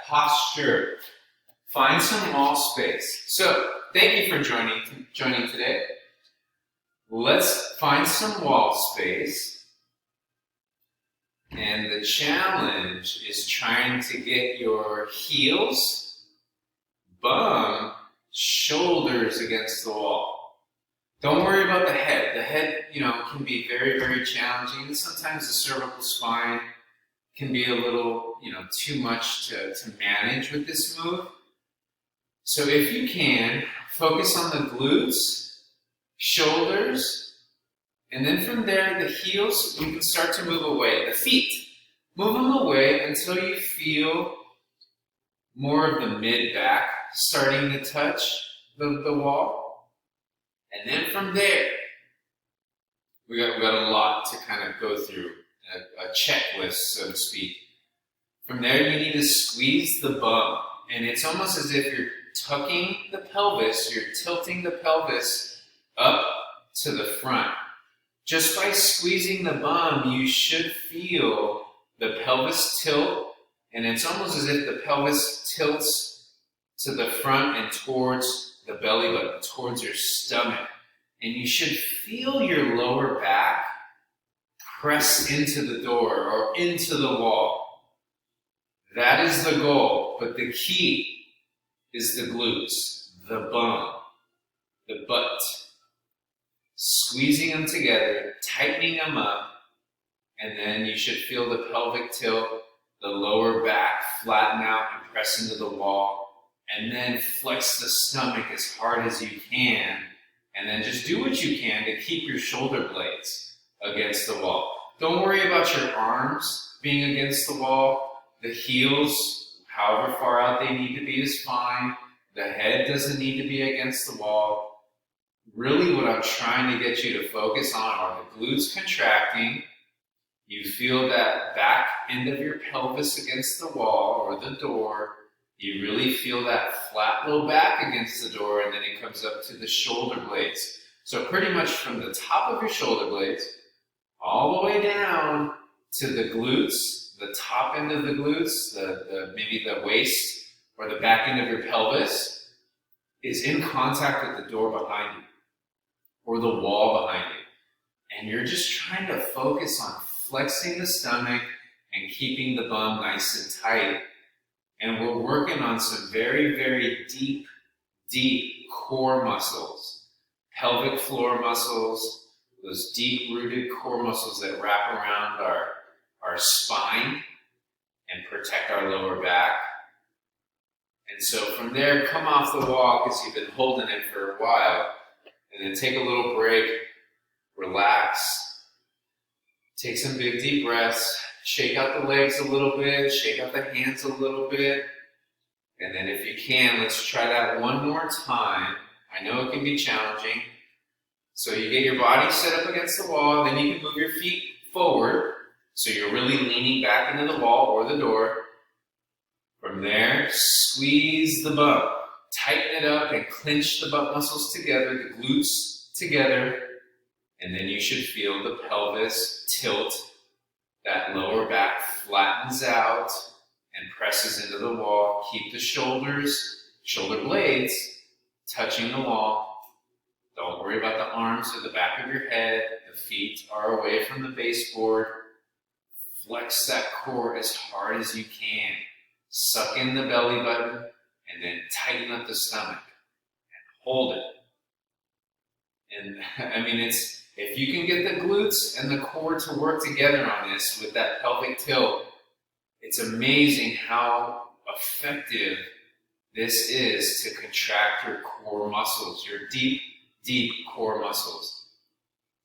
posture. Find some wall space. So, thank you for joining today. Let's find some wall space. And the challenge is trying to get your heels, bum, shoulders against the wall. Don't worry about the head. The head, can be very, very challenging. Sometimes the cervical spine can be a little, too much to manage with this move. So if you can, focus on the glutes, shoulders, and then from there, the heels, you can start to move away. The feet, move them away until you feel more of the mid-back starting to touch the wall. And then from there, we got a lot to kind of go through, a checklist, so to speak. From there, you need to squeeze the bum. And it's almost as if you're tucking the pelvis, you're tilting the pelvis up to the front. Just by squeezing the bum, you should feel the pelvis tilt, and it's almost as if the pelvis tilts to the front and towards the belly button, towards your stomach. And you should feel your lower back press into the door or into the wall. That is the goal, but the key is the glutes, the bum, the butt. Squeezing them together, tightening them up, and then you should feel the pelvic tilt, the lower back flatten out and press into the wall, and then flex the stomach as hard as you can, and then just do what you can to keep your shoulder blades against the wall. Don't worry about your arms being against the wall. The heels, however far out they need to be, is fine. The head doesn't need to be against the wall. Really what I'm trying to get you to focus on are the glutes contracting. You feel that back end of your pelvis against the wall or the door. You really feel that flat low back against the door, and then it comes up to the shoulder blades. So pretty much from the top of your shoulder blades all the way down to the glutes, the top end of the glutes, maybe the waist or the back end of your pelvis is in contact with the door behind you or the wall behind you. And you're just trying to focus on flexing the stomach and keeping the bum nice and tight. And we're working on some very, very deep core muscles, pelvic floor muscles, those deep-rooted core muscles that wrap around our spine and protect our lower back. And so from there, come off the wall because you've been holding it for a while, and then take a little break, relax, take some big deep breaths, shake out the legs a little bit, shake out the hands a little bit, and then if you can, let's try that one more time. I know it can be challenging. So you get your body set up against the wall, then you can move your feet forward, so you're really leaning back into the wall or the door. From there, squeeze the bum. Tighten it up and clench the butt muscles together, the glutes together, and then you should feel the pelvis tilt. That lower back flattens out and presses into the wall. Keep the shoulder blades touching the wall. Don't worry about the arms or the back of your head. The feet are away from the baseboard. Flex that core as hard as you can. Suck in the belly button and then tighten up the stomach and hold it. And if you can get the glutes and the core to work together on this with that pelvic tilt, it's amazing how effective this is to contract your core muscles, your deep core muscles.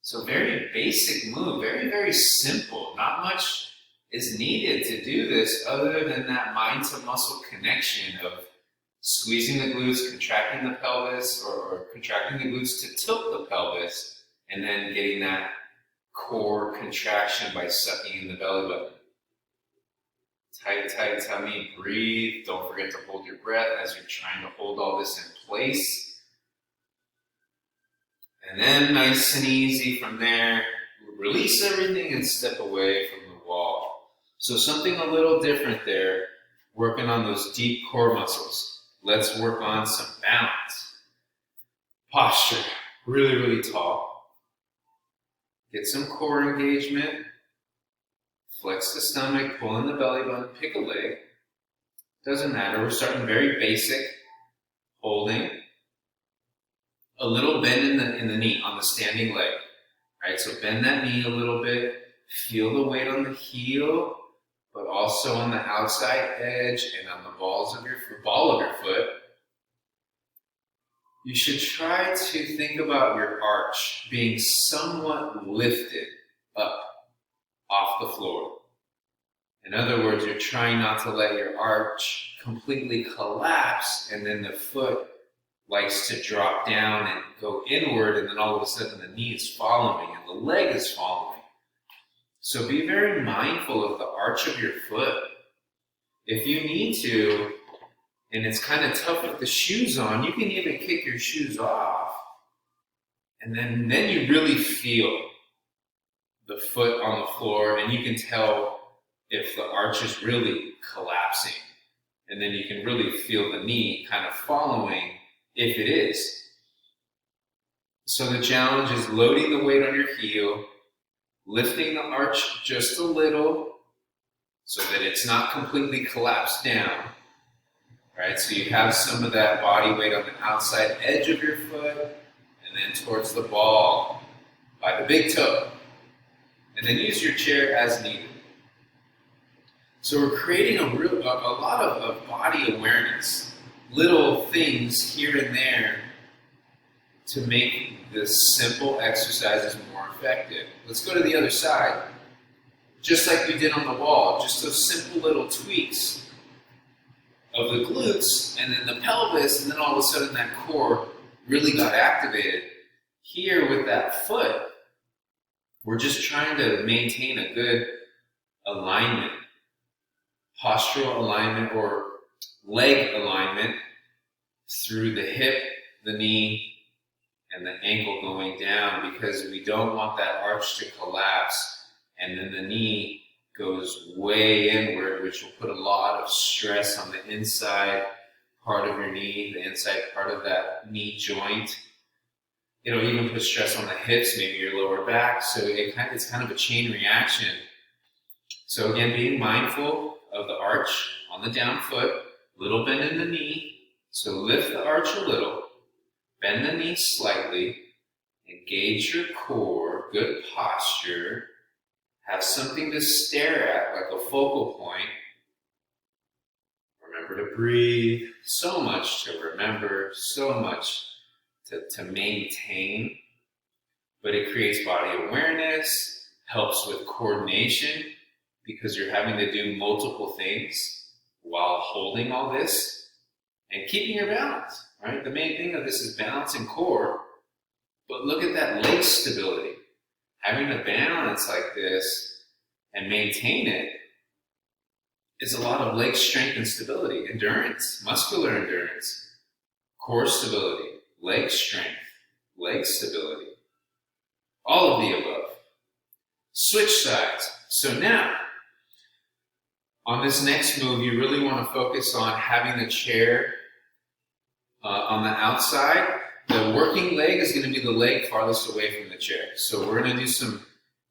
So very basic move, very, very simple. Not much is needed to do this other than that mind to muscle connection of squeezing the glutes, contracting the pelvis, or contracting the glutes to tilt the pelvis, and then getting that core contraction by sucking in the belly button. Tight tummy, breathe. Don't forget to hold your breath as you're trying to hold all this in place. And then nice and easy from there, release everything and step away from the wall. So something a little different there. working on those deep core muscles. Let's work on some balance. Posture, really, really tall. Get some core engagement. Flex the stomach, pull in the belly button, pick a leg. Doesn't matter, we're starting very basic. Holding. A little bend in the knee on the standing leg. Right, so bend that knee a little bit. Feel the weight on the heel, but also on the outside edge and on the ball of your foot. You should try to think about your arch being somewhat lifted up off the floor. In other words, you're trying not to let your arch completely collapse and then the foot likes to drop down and go inward, and then all of a sudden the knee is following and the leg is following. So be very mindful of the arch of your foot. If you need to, and it's kind of tough with the shoes on, you can even kick your shoes off. And then you really feel the foot on the floor, and you can tell if the arch is really collapsing. And then you can really feel the knee kind of following if it is. So the challenge is loading the weight on your heel, lifting the arch just a little so that it's not completely collapsed down. Right? So you have some of that body weight on the outside edge of your foot and then towards the ball by the big toe. And then use your chair as needed. So we're creating a lot of body awareness, little things here and there to make this simple exercises more effective. Let's go to the other side. Just like we did on the wall, just those simple little tweaks of the glutes and then the pelvis, and then all of a sudden that core really got activated. Here with that foot, we're just trying to maintain a good alignment, postural alignment or leg alignment through the hip, the knee, and the ankle going down, because we don't want that arch to collapse and then the knee goes way inward, which will put a lot of stress on the inside part of your knee, the inside part of that knee joint. It'll even put stress on the hips, maybe your lower back, so it's kind of a chain reaction. So again, being mindful of the arch on the down foot, little bend in the knee, so lift the arch a little, bend the knee slightly, engage your core, good posture, have something to stare at like a focal point. Remember to breathe, so much to remember, so much to maintain, but it creates body awareness, helps with coordination because you're having to do multiple things while holding all this and keeping your balance, right? The main thing of this is balance and core, but look at that leg stability. Having a balance like this and maintain it is a lot of leg strength and stability, endurance, muscular endurance, core stability, leg strength, leg stability, all of the above. Switch sides. So now, on this next move, you really want to focus on having the chair on the outside. The working leg is going to be the leg farthest away from the chair. So we're going to do some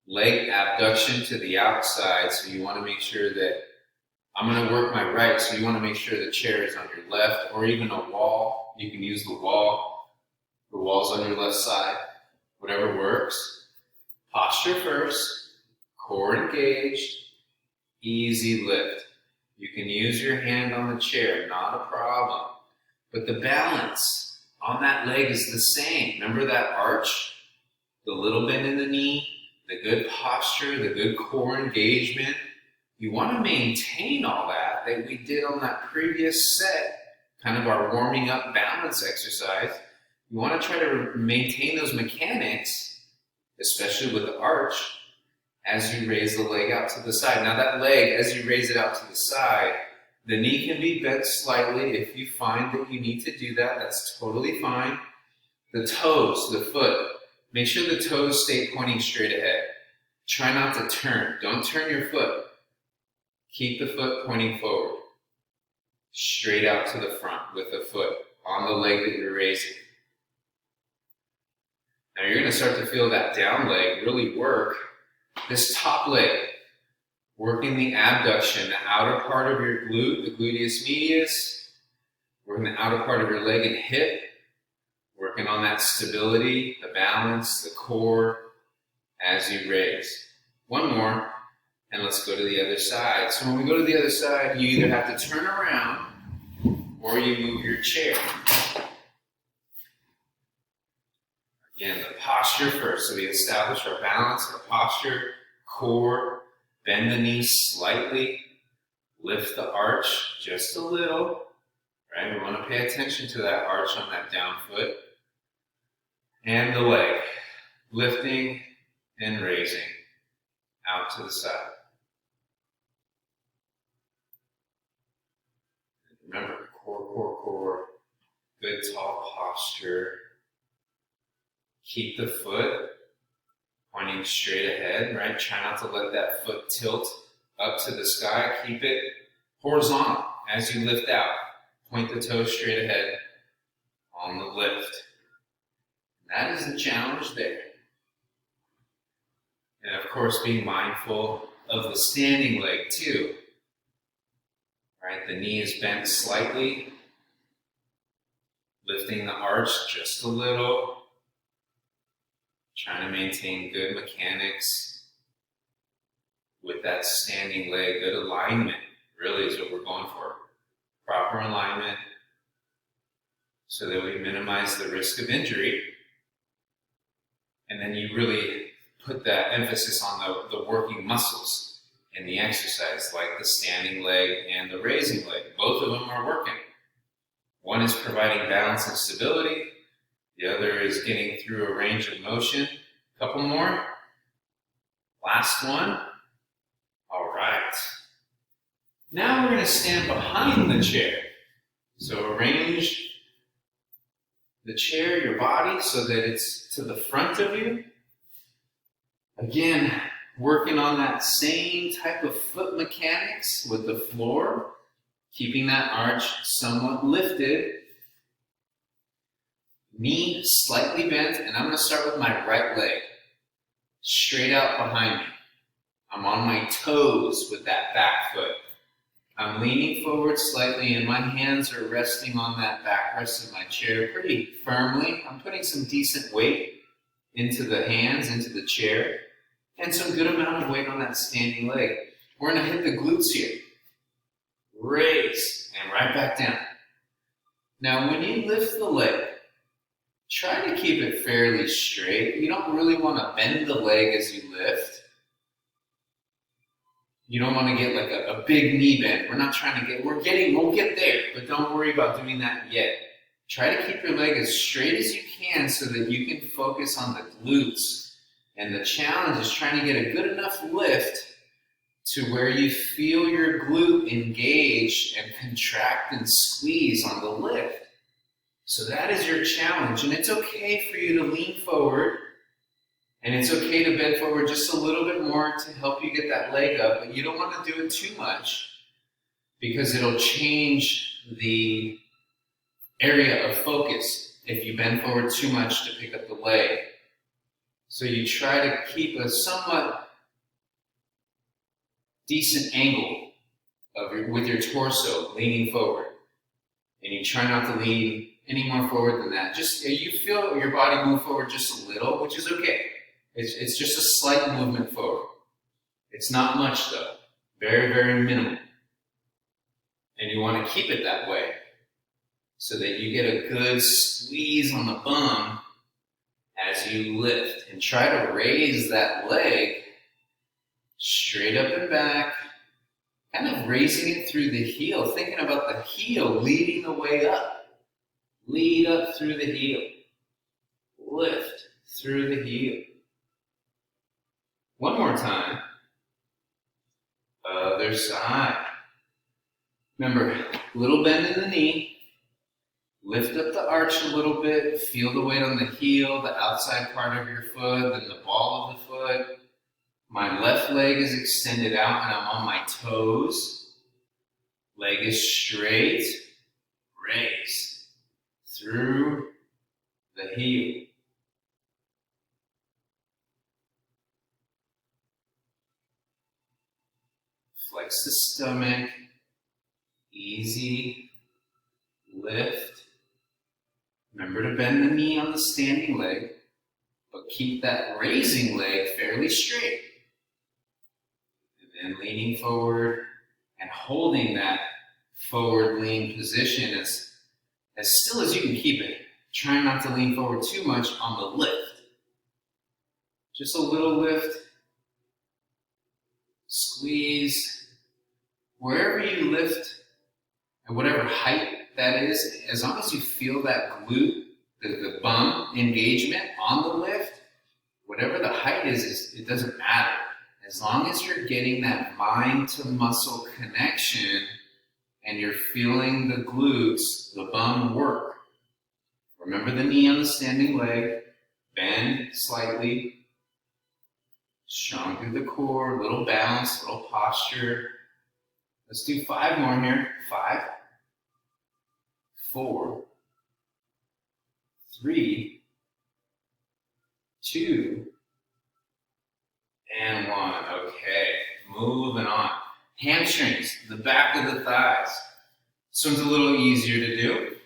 leg abduction to the outside. So you want to make sure that I'm going to work my right. So you want to make sure the chair is on your left, or even a wall. You can use the wall. The wall's on your left side. Whatever works. Posture first. Core engaged. Easy lift. You can use your hand on the chair, not a problem. But the balance on that leg is the same. Remember that arch? The little bend in the knee, the good posture, the good core engagement. You want to maintain all that we did on that previous set, kind of our warming up balance exercise. You want to try to maintain those mechanics, especially with the arch, as you raise the leg out to the side. Now that leg, as you raise it out to the side, the knee can be bent slightly. If you find that you need to do that, that's totally fine. The toes, the foot, make sure the toes stay pointing straight ahead. Try not to turn. Don't turn your foot. Keep the foot pointing forward. straight out to the front with the foot on the leg that you're raising. Now you're going to start to feel that down leg really work this top leg, working the abduction, the outer part of your glute, the gluteus medius, working the outer part of your leg and hip, working on that stability, the balance, the core as you raise. One more, and let's go to the other side. So when we go to the other side, you either have to turn around or you move your chair. Again, the posture first. So we establish our balance, our posture, core, bend the knees slightly, lift the arch just a little, right? We want to pay attention to that arch on that down foot. And the leg, lifting and raising out to the side. Remember, core, good tall posture. Keep the foot pointing straight ahead, right? Try not to let that foot tilt up to the sky. Keep it horizontal as you lift out. Point the toes straight ahead on the lift. That is the challenge there. And of course, being mindful of the standing leg too. Right? The knee is bent slightly. Lifting the arch just a little. Trying to maintain good mechanics with that standing leg. Good alignment really is what we're going for. Proper alignment so that we minimize the risk of injury. And then you really put that emphasis on the working muscles in the exercise, like the standing leg and the raising leg. Both of them are working. One is providing balance and stability. The other is getting through a range of motion. A couple more. Last one. All right. Now we're going to stand behind the chair. So arrange the chair, your body, so that it's to the front of you. Again, working on that same type of foot mechanics with the floor, keeping that arch somewhat lifted. Knee slightly bent, and I'm going to start with my right leg straight out behind me. I'm on my toes with that back foot. I'm leaning forward slightly, and my hands are resting on that backrest of my chair pretty firmly. I'm putting some decent weight into the hands, into the chair, and some good amount of weight on that standing leg. We're going to hit the glutes here. Raise, and right back down. Now, when you lift the leg, try to keep it fairly straight. You don't really want to bend the leg as you lift. You don't want to get like a big knee bend. We're not trying to get, we'll get there, but don't worry about doing that yet. Try to keep your leg as straight as you can so that you can focus on the glutes. And the challenge is trying to get a good enough lift to where you feel your glute engage and contract and squeeze on the lift. So that is your challenge, and it's okay for you to lean forward, and it's okay to bend forward just a little bit more to help you get that leg up, but you don't want to do it too much because it'll change the area of focus if you bend forward too much to pick up the leg. So you try to keep a somewhat decent angle with your torso leaning forward, and you try not to lean any more forward than that. Just you feel your body move forward just a little, which is okay. It's just a slight movement forward. It's not much though. Very, very minimal. And you want to keep it that way so that you get a good squeeze on the bum as you lift. And try to raise that leg straight up and back, kind of raising it through the heel, thinking about the heel leading the way up. Lead up through the heel. Lift through the heel. One more time. Other side. Remember, little bend in the knee. Lift up the arch a little bit. Feel the weight on the heel, the outside part of your foot, then the ball of the foot. My left leg is extended out and I'm on my toes. Leg is straight, raise through the heel. Flex the stomach, easy lift. Remember to bend the knee on the standing leg, but keep that raising leg fairly straight. And then leaning forward and holding that forward lean position as still as you can keep it. Try not to lean forward too much on the lift. Just a little lift. Squeeze. Wherever you lift, at whatever height that is, as long as you feel that glute, the bum engagement on the lift, whatever the height is, it doesn't matter. As long as you're getting that mind to muscle connection and you're feeling the glutes, the bum work. Remember the knee on the standing leg, bend slightly, strong through the core, little balance, little posture. Let's do 5 more here. 5, 4, 3, 2, and 1. Okay, moving on. Hamstrings, the back of the thighs. This one's a little easier to do.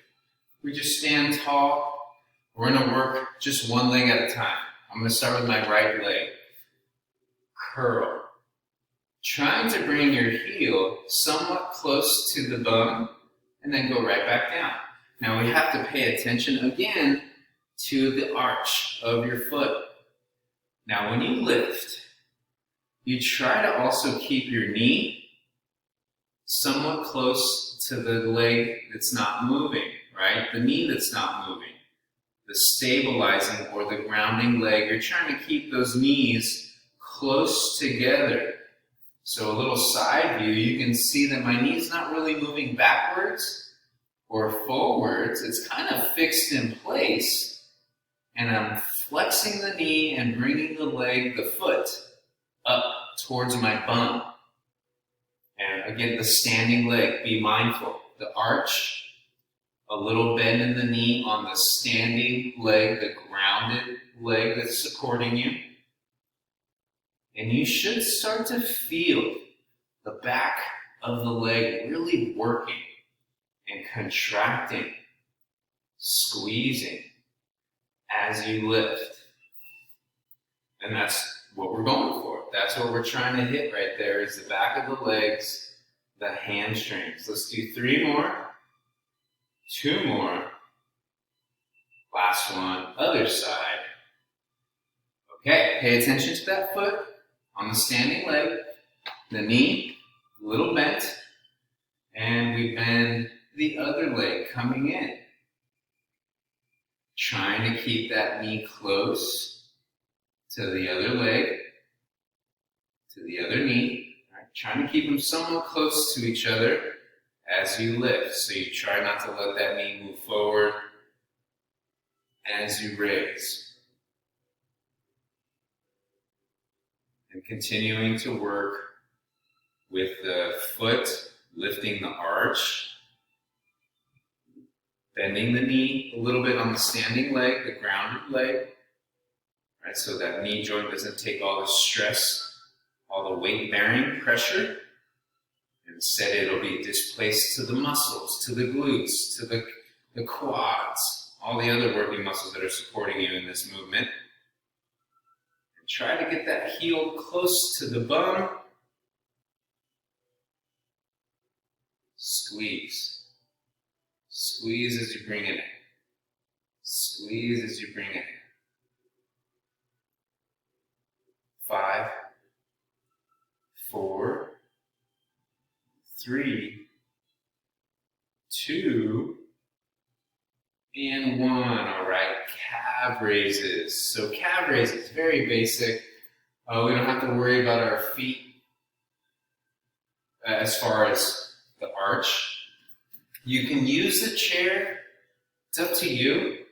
We just stand tall. We're going to work just one leg at a time. I'm going to start with my right leg. Curl. Trying to bring your heel somewhat close to the bum and then go right back down. Now we have to pay attention again to the arch of your foot. Now when you lift, you try to also keep your knee somewhat close to the leg that's not moving, right? The knee that's not moving. The stabilizing or the grounding leg, you're trying to keep those knees close together. So a little side view, you can see that my knee's not really moving backwards or forwards. It's kind of fixed in place. And I'm flexing the knee and bringing the leg, the foot, up towards my bum. And again, the standing leg, be mindful. The arch, a little bend in the knee on the standing leg, the grounded leg that's supporting you. And you should start to feel the back of the leg really working and contracting, squeezing as you lift. And that's what we're going for. That's what we're trying to hit right there is the back of the legs, the hamstrings. Let's do 3 more, 2 more. Last one, other side. Okay, pay attention to that foot. On the standing leg, the knee, a little bent, and we bend the other leg coming in. Trying to keep that knee close to the other leg, to the other knee. Right? Trying to keep them somewhat close to each other as you lift. So you try not to let that knee move forward as you raise. And continuing to work with the foot, lifting the arch, bending the knee a little bit on the standing leg, the grounded leg, right? So that knee joint doesn't take all the stress, all the weight-bearing pressure. Instead, it'll be displaced to the muscles, to the glutes, to the quads, all the other working muscles that are supporting you in this movement. Try to get that heel close to the bum. Squeeze. Squeeze as you bring it in. Squeeze as you bring it in. 5, 4, 3, 2, and 1. All right, calf raises. So calf raises, very basic. We don't have to worry about our feet as far as the arch. You can use the chair. It's up to you.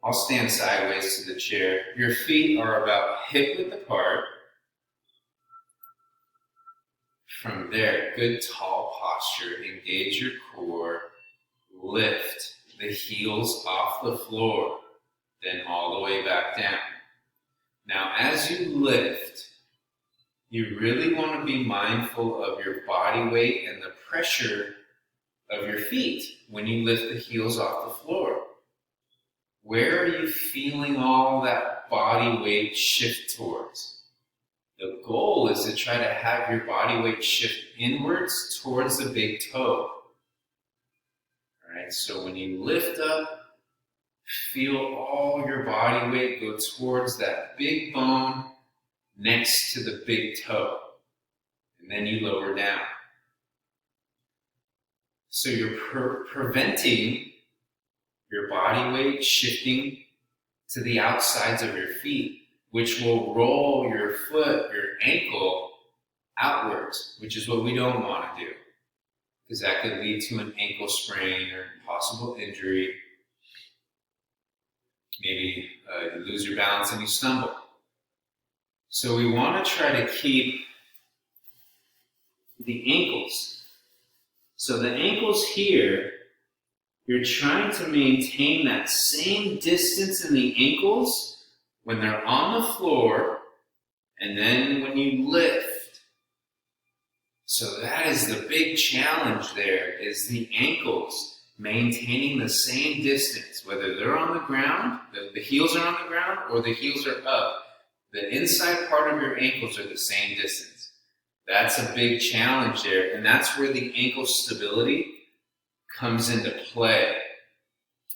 I'll stand sideways to the chair. Your feet are about hip-width apart. From there, good tall posture, engage your core, lift the heels off the floor, then all the way back down. Now, as you lift, you really want to be mindful of your body weight and the pressure of your feet when you lift the heels off the floor. Where are you feeling all that body weight shift towards? The goal is to try to have your body weight shift inwards towards the big toe. All right, so when you lift up, feel all your body weight go towards that big bone next to the big toe. And then you lower down. So you're preventing your body weight shifting to the outsides of your feet, which will roll your foot, your ankle, outwards, which is what we don't want to do, because that could lead to an ankle sprain or possible injury. Maybe you lose your balance and you stumble. So we want to try to keep the ankles. So the ankles here, you're trying to maintain that same distance in the ankles when they're on the floor and then when you lift. So that is the big challenge there, is the ankles maintaining the same distance, whether they're on the ground, the heels are on the ground, or the heels are up. The inside part of your ankles are the same distance. That's a big challenge there, and that's where the ankle stability comes into play.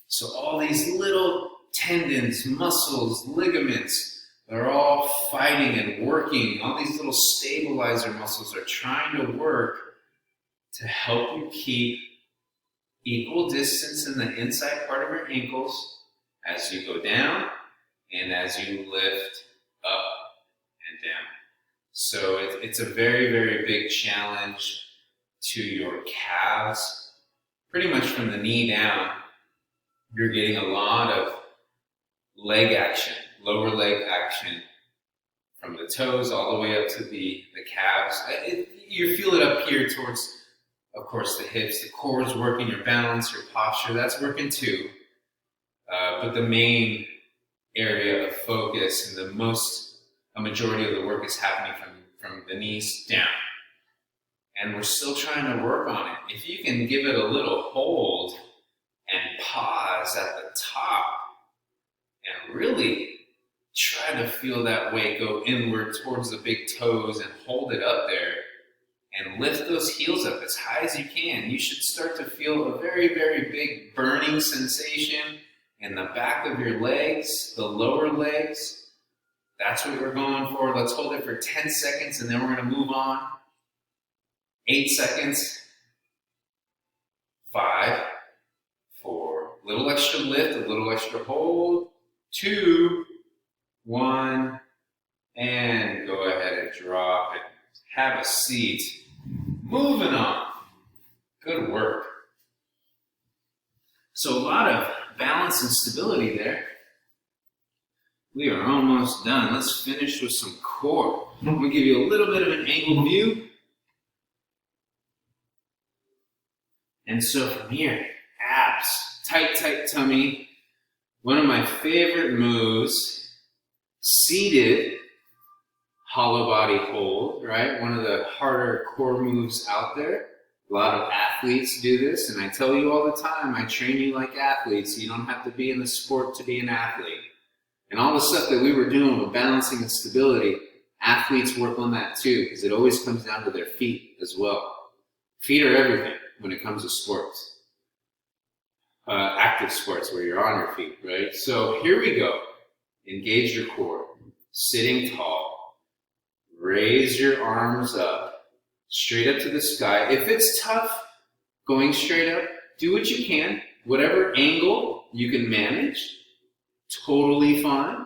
So all these little tendons, muscles, ligaments, they're all fighting and working. All these little stabilizer muscles are trying to work to help you keep equal distance in the inside part of your ankles as you go down and as you lift up and down. So it's a very, very big challenge to your calves. Pretty much from the knee down, you're getting a lot of leg action, lower leg action, from the toes all the way up to the calves. You feel it up here towards, of course, the hips. The core is working, your balance, your posture, that's working too. But the main area of focus and a majority of the work is happening from the knees down. And we're still trying to work on it. If you can give it a little hold and pause at the top and really try to feel that weight go inward towards the big toes and hold it up there and lift those heels up as high as you can, you should start to feel a very, very big burning sensation in the back of your legs, the lower legs. That's what we're going for. Let's hold it for 10 seconds and then we're going to move on. 8 seconds. 5, 4, a little extra lift, a little extra hold. 2, 1, and go ahead and drop it. Have a seat. Moving on. Good work. So a lot of balance and stability there. We are almost done. Let's finish with some core. I'm going to give you a little bit of an angled view. And so from here, abs, tight, tight tummy. One of my favorite moves, seated hollow body hold, right? One of the harder core moves out there. A lot of athletes do this, and I tell you all the time, I train you like athletes. So you don't have to be in the sport to be an athlete. And all the stuff that we were doing with balancing and stability, athletes work on that too, because it always comes down to their feet as well. Feet are everything when it comes to sports. Active sports where you're on your feet, right? So here we go. Engage your core. Sitting tall. Raise your arms up. Straight up to the sky. If it's tough going straight up, do what you can. Whatever angle you can manage. Totally fine.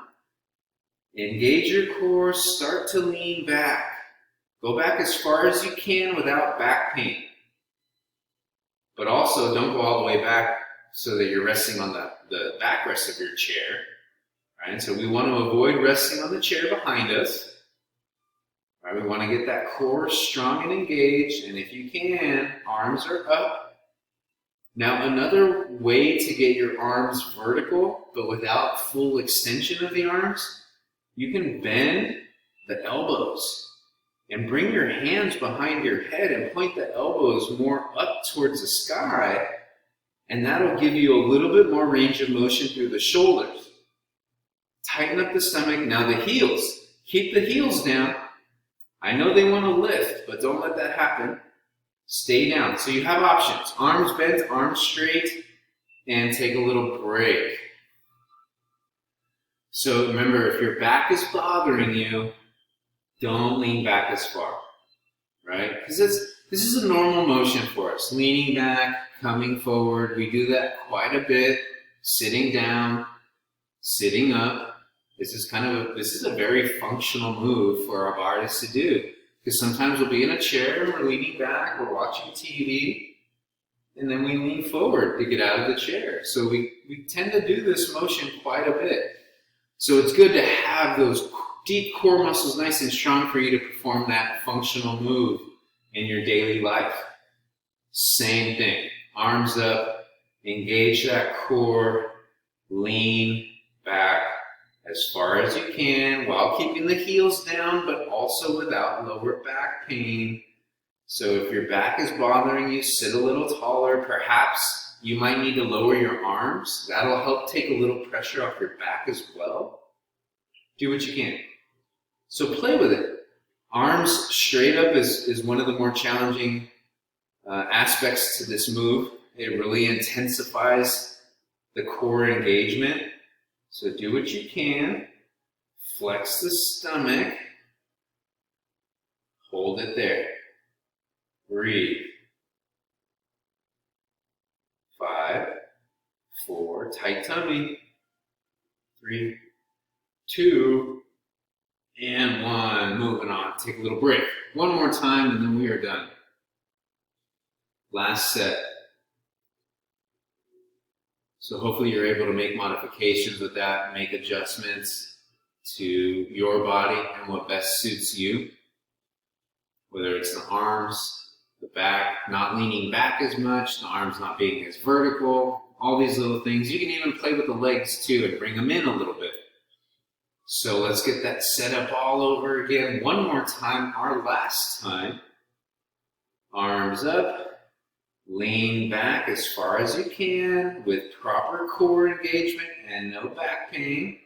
Engage your core. Start to lean back. Go back as far as you can without back pain. But also don't go all the way back so that you're resting on the backrest of your chair. Right? So we want to avoid resting on the chair behind us. All right, we want to get that core strong and engaged, and if you can, arms are up. Now, another way to get your arms vertical, but without full extension of the arms, you can bend the elbows and bring your hands behind your head and point the elbows more up towards the sky, and that'll give you a little bit more range of motion through the shoulders. Tighten up the stomach. Now the heels. Keep the heels down. I know they want to lift, but don't let that happen. Stay down. So you have options. Arms bent, arms straight, and take a little break. So remember, if your back is bothering you, don't lean back as far, right? Because this is a normal motion for us. Leaning back, coming forward. We do that quite a bit. Sitting down, sitting up. This is a very functional move for our artists to do. Because sometimes we'll be in a chair and we're leaning back, we're watching TV, and then we lean forward to get out of the chair. So we tend to do this motion quite a bit. So it's good to have those deep core muscles nice and strong for you to perform that functional move in your daily life. Same thing. Arms up, engage that core, lean back as far as you can while keeping the heels down, but also without lower back pain. So if your back is bothering you, sit a little taller. Perhaps you might need to lower your arms. That'll help take a little pressure off your back as well. Do what you can. So play with it. Arms straight up is one of the more challenging aspects to this move. It really intensifies the core engagement. So do what you can. Flex the stomach. Hold it there. Breathe. 5, 4, tight tummy. 3, 2, and 1. Moving on. Take a little break. One more time and then we are done. Last set. So hopefully you're able to make modifications with that, make adjustments to your body and what best suits you. Whether it's the arms, the back, not leaning back as much, the arms not being as vertical, all these little things. You can even play with the legs too and bring them in a little bit. So let's get that set up all over again. One more time, our last time. Arms up. Lean back as far as you can with proper core engagement and no back pain.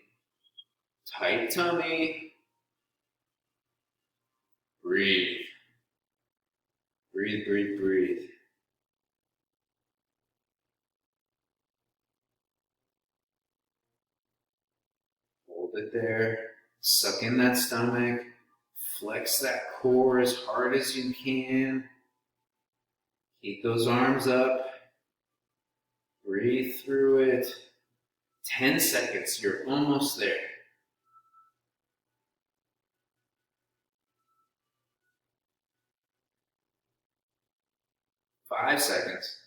Tight tummy. Breathe. Breathe, breathe, breathe. Hold it there. Suck in that stomach. Flex that core as hard as you can. Keep those arms up. Breathe through it. 10 seconds. You're almost there. 5 seconds.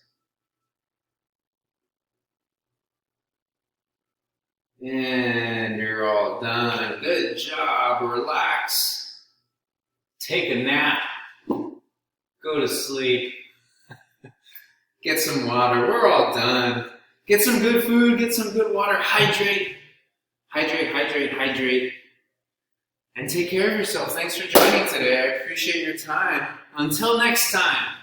And you're all done. Good job. Relax. Take a nap. Go to sleep. Get some water. We're all done. Get some good food. Get some good water. Hydrate. Hydrate, hydrate, hydrate. And take care of yourself. Thanks for joining today. I appreciate your time. Until next time.